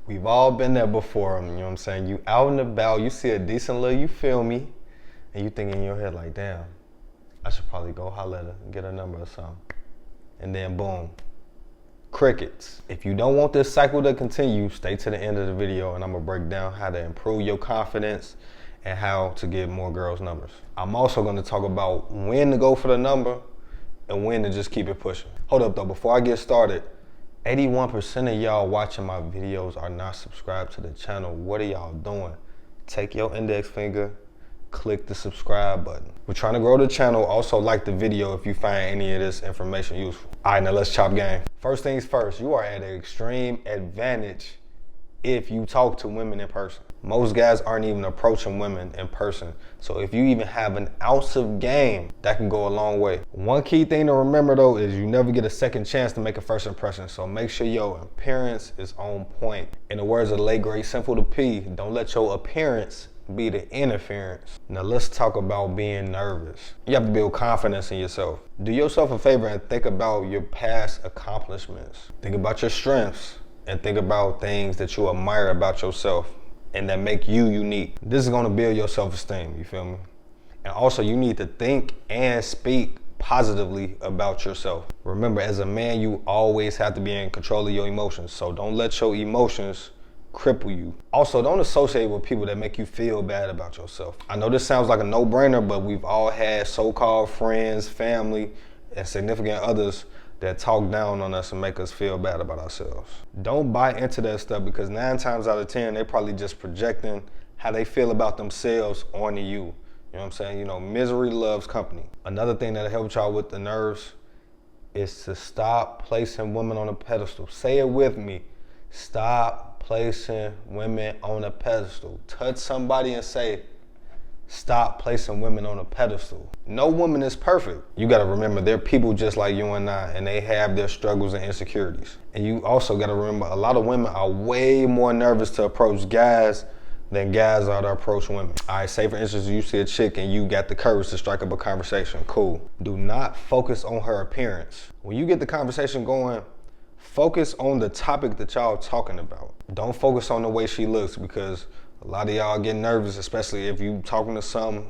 We've all been there before, you know what I'm saying? You out and about, you see a decent little, you feel me? And you think in your head like, damn, I should probably go holler at her and get her number or something. And then boom, crickets. If you don't want this cycle to continue, stay to the end of the video and I'm gonna break down how to improve your confidence and how to get more girls' numbers. I'm also gonna talk about when to go for the number and when to just keep it pushing. Hold up though, before I get started, 81% of y'all watching my videos are not subscribed to the channel. What are y'all doing? Take your index finger, click the subscribe button. We're trying to grow the channel. Also like the video if you find any of this information useful. All right, now let's chop game. First things first, you are at an extreme advantage if you talk to women in person. Most guys aren't even approaching women in person. So if you even have an ounce of game, that can go a long way. One key thing to remember though is you never get a second chance to make a first impression. So make sure your appearance is on point. In the words of the late great Simple to P, don't let your appearance be the interference. Now let's talk about being nervous. You have to build confidence in yourself. Do yourself a favor and think about your past accomplishments. Think about your strengths and think about things that you admire about yourself and that make you unique. This is gonna build your self-esteem, you feel me? And also you need to think and speak positively about yourself. Remember, as a man, you always have to be in control of your emotions. So don't let your emotions cripple you. Also, don't associate with people that make you feel bad about yourself. I know this sounds like a no-brainer, but we've all had so-called friends, family, and significant others that talk down on us and make us feel bad about ourselves. Don't buy into that stuff because 9 times out of 10, they're probably just projecting how they feel about themselves onto you. You know what I'm saying? You know, misery loves company. Another thing that'll help y'all with the nerves is to stop placing women on a pedestal. Say it with me. Stop placing women on a pedestal. Touch somebody and say, stop placing women on a pedestal. No woman is perfect. You gotta remember they're people just like you and I, and they have their struggles and insecurities. And you also gotta remember a lot of women are way more nervous to approach guys than guys are to approach women. All right, say for instance, you see a chick and you got the courage to strike up a conversation, cool. Do not focus on her appearance. When you get the conversation going, focus on the topic that y'all talking about. Don't focus on the way she looks because a lot of y'all get nervous, especially if you talking to some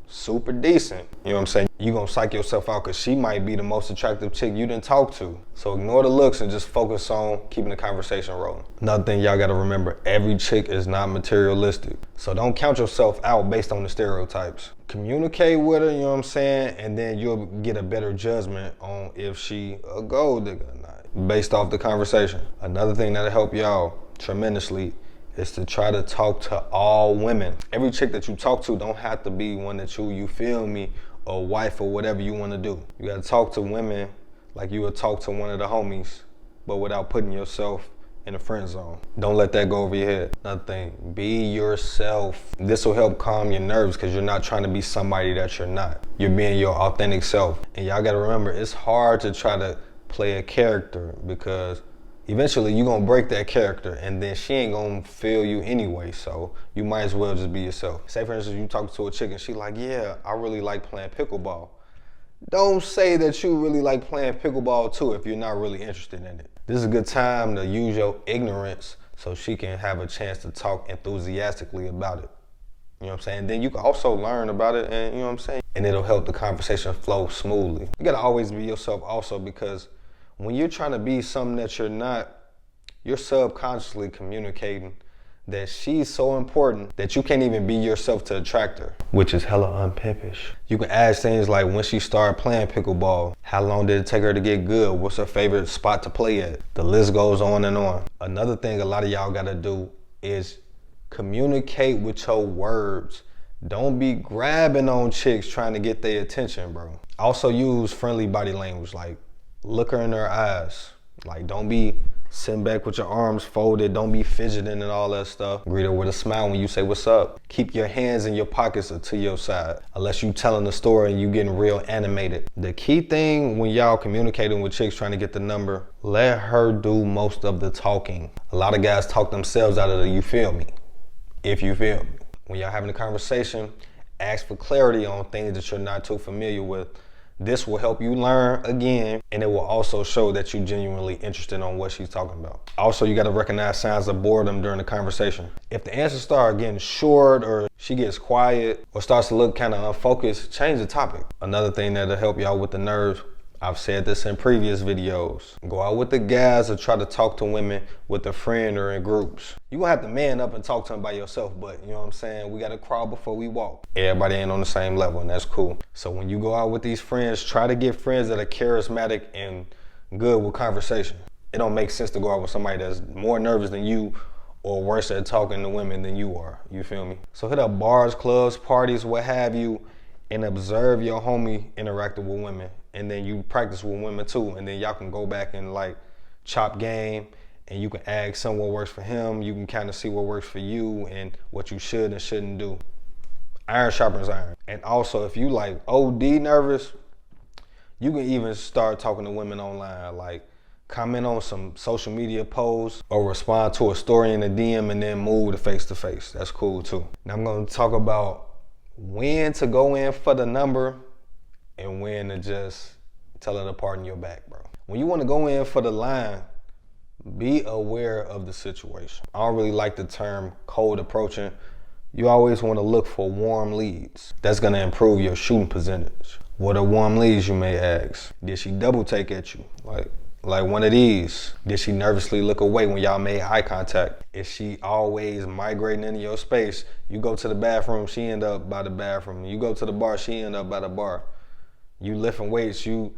super decent. You know what I'm saying? You gonna psych yourself out because she might be the most attractive chick you didn't talk to. So ignore the looks and just focus on keeping the conversation rolling. Another thing y'all gotta remember, every chick is not materialistic. So don't count yourself out based on the stereotypes. Communicate with her, you know what I'm saying? And then you'll get a better judgment on if she a gold digger or not, based off the conversation. Another thing that'll help y'all tremendously is to try to talk to all women. Every chick that you talk to don't have to be one that you feel me, or wife or whatever you want to do. You gotta talk to women like you would talk to one of the homies, but without putting yourself in a friend zone. Don't let that go over your head. Another thing, be yourself. This will help calm your nerves because you're not trying to be somebody that you're not. You're being your authentic self. And y'all gotta remember, it's hard to try to play a character because eventually you're gonna break that character and then she ain't gonna feel you anyway, so you might as well just be yourself. Say for instance, you talk to a chick and she like, yeah, I really like playing pickleball. Don't say that you really like playing pickleball too if you're not really interested in it. This is a good time to use your ignorance so she can have a chance to talk enthusiastically about it. You know what I'm saying? Then you can also learn about it and you know what I'm saying? And it'll help the conversation flow smoothly. You gotta always be yourself also because when you're trying to be something that you're not, you're subconsciously communicating that she's so important that you can't even be yourself to attract her, which is hella unpimpish. You can ask things like when she started playing pickleball, how long did it take her to get good? What's her favorite spot to play at? The list goes on and on. Another thing a lot of y'all gotta do is communicate with your words. Don't be grabbing on chicks trying to get their attention, bro. Also use friendly body language, like look her in her eyes. Like don't be sitting back with your arms folded. Don't be fidgeting and all that stuff. Greet her with a smile when you say what's up. Keep your hands in your pockets or to your side. Unless you telling the story and you getting real animated. The key thing when y'all communicating with chicks trying to get the number, let her do most of the talking. A lot of guys talk themselves out of the you feel me. If you feel me. When y'all having a conversation, ask for clarity on things that you're not too familiar with. This will help you learn again, and it will also show that you're genuinely interested on what she's talking about. Also, you gotta recognize signs of boredom during the conversation. If the answers start getting short, or she gets quiet, or starts to look kind of unfocused, change the topic. Another thing that'll help y'all with the nerves, I've said this in previous videos. Go out with the guys or try to talk to women with a friend or in groups. You gonna have to man up and talk to them by yourself, but you know what I'm saying? We gotta crawl before we walk. Everybody ain't on the same level, and that's cool. So when you go out with these friends, try to get friends that are charismatic and good with conversation. It don't make sense to go out with somebody that's more nervous than you or worse at talking to women than you are. You feel me? So hit up bars, clubs, parties, what have you, and observe your homie interacting with women. And then you practice with women too. And then y'all can go back and like chop game, and you can ask some what works for him. You can kind of see what works for you and what you should and shouldn't do. Iron sharpens iron. And also, if you like OD nervous, you can even start talking to women online, like comment on some social media posts or respond to a story in a DM and then move to face to face. That's cool too. Now I'm gonna talk about when to go in for the number and when to just tell her to pardon your back, bro. When you wanna go in for the line, be aware of the situation. I don't really like the term cold approaching. You always wanna look for warm leads. That's gonna improve your shooting percentage. What are warm leads, you may ask? Did she double take at you? Like one of these. Did she nervously look away when y'all made eye contact? Is she always migrating into your space? You go to the bathroom, she end up by the bathroom. You go to the bar, she end up by the bar. You lifting weights, you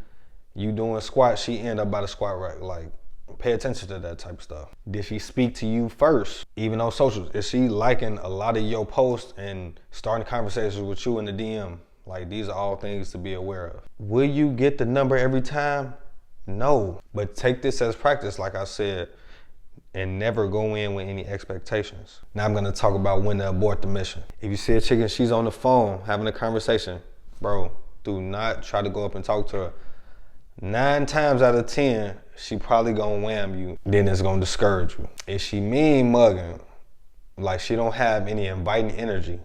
doing squats, she end up by the squat rack. Like, pay attention to that type of stuff. Did she speak to you first, even on socials? Is she liking a lot of your posts and starting conversations with you in the DM? Like, these are all things to be aware of. Will you get the number every time? No, but take this as practice, like I said, and never go in with any expectations. Now I'm gonna talk about when to abort the mission. If you see a chick and she's on the phone having a conversation, bro, do not try to go up and talk to her. 9 times out of 10, she probably gonna wham you, then it's gonna discourage you. If she mean mugging, like she don't have any inviting energy,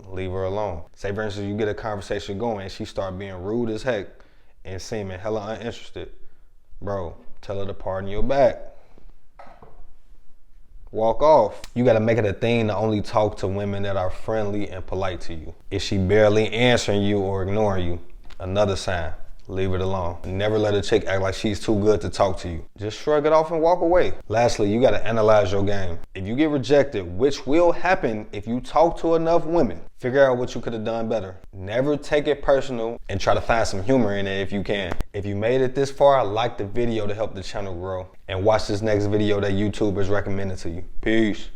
leave her alone. Say for instance, you get a conversation going and she start being rude as heck and seeming hella uninterested. Bro, tell her to pardon your back. Walk off. You gotta make it a thing to only talk to women that are friendly and polite to you. If she barely answering you or ignoring you, another sign. Leave it alone. Never let a chick act like she's too good to talk to you. Just shrug it off and walk away. Lastly, you gotta analyze your game. If you get rejected, which will happen if you talk to enough women, figure out what you could have done better. Never take it personal and try to find some humor in it if you can. If you made it this far, like the video to help the channel grow. And watch this next video that YouTube is recommending to you. Peace.